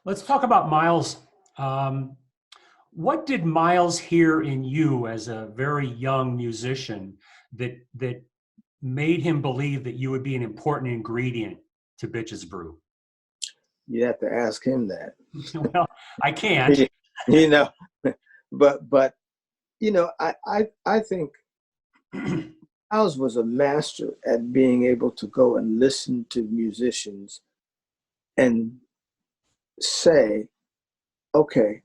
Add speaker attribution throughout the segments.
Speaker 1: Let's talk about Miles. Um, what did Miles hear in you as a very young musician that made him believe that you would be an important ingredient to Bitches Brew?
Speaker 2: You have to ask him that.
Speaker 1: Well, I can't.
Speaker 2: you know, but I think Miles was a master at being able to go and listen to musicians and say, okay,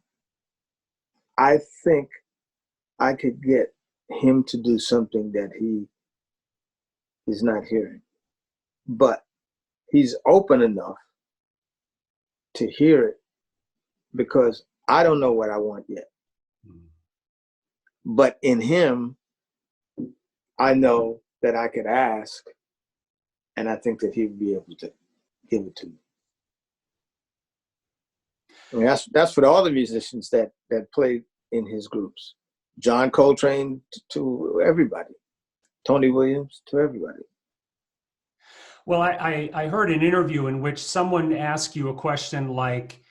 Speaker 2: I think I could get him to do something that he is not hearing. But he's open enough to hear it because I don't know what I want yet. But in him, I know that I could ask, and I think that he would be able to give it to me. I mean, that's for all the musicians that played in his groups. John Coltrane to everybody, Tony Williams to everybody.
Speaker 1: Well, I heard an interview in which someone asked you a question like,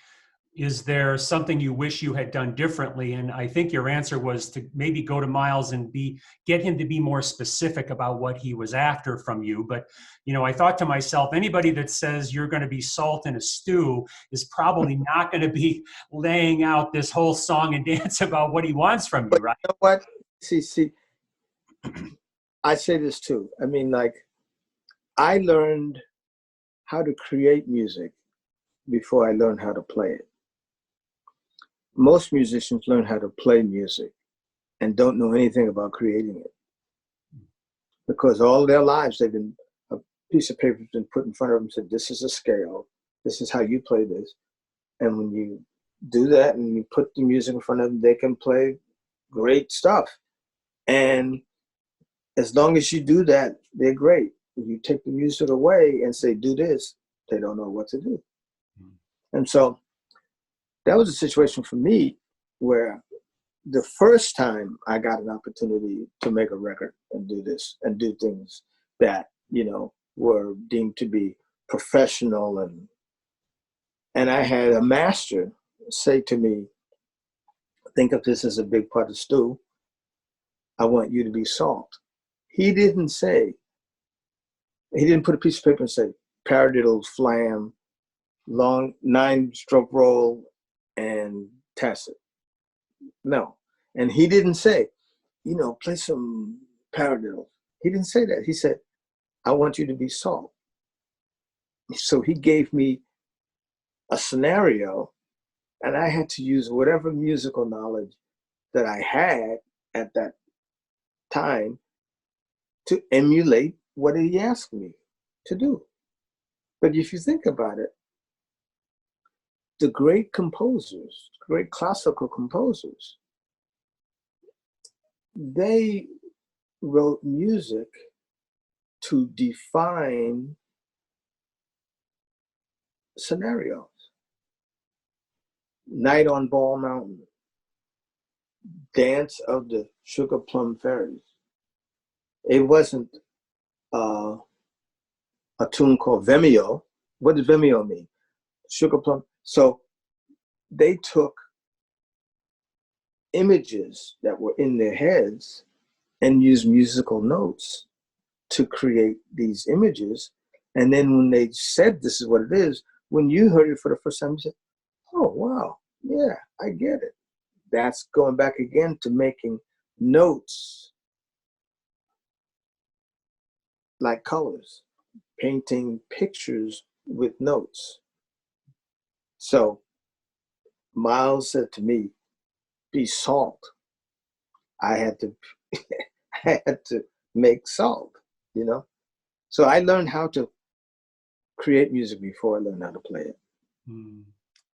Speaker 1: is there something you wish you had done differently? And I think your answer was to maybe go to Miles and get him to be more specific about what he was after from you. But, I thought to myself, anybody that says you're going to be salt in a stew is probably not going to be laying out this whole song and dance about what he wants from you,
Speaker 2: But
Speaker 1: right?
Speaker 2: you know what? See, I say this too. I mean, like, I learned how to create music before I learned how to play it. Most musicians learn how to play music and don't know anything about creating it because all their lives a piece of paper has been put in front of them and said, this is a scale, this is how you play this. And when you do that and you put the music in front of them, they can play great stuff. And as long as you do that, they're great. If you take the music away and say, do this, they don't know what to do. And so that was a situation for me where the first time I got an opportunity to make a record and do this and do things that, were deemed to be professional and I had a master say to me, think of this as a big pot of stew. I want you to be salt. He didn't put a piece of paper and say, paradiddle, flam, long 9-stroke roll, and tacit. No. And he didn't say, play some paradiddle. He didn't say that. He said, I want you to be salt. So he gave me a scenario, and I had to use whatever musical knowledge that I had at that time to emulate what he asked me to do. But if you think about it, the great composers, great classical composers, they wrote music to define scenarios. Night on Ball Mountain, Dance of the Sugar Plum Fairies. It wasn't a tune called Vimeo. What does Vimeo mean? Sugar Plum. So they took images that were in their heads and used musical notes to create these images. And then when they said this is what it is, when you heard it for the first time, you said, oh, wow, yeah, I get it. That's going back again to making notes like colors, painting pictures with notes. So Miles said to me, be salt. I had to I had to make salt, So I learned how to create music before I learned how to play it.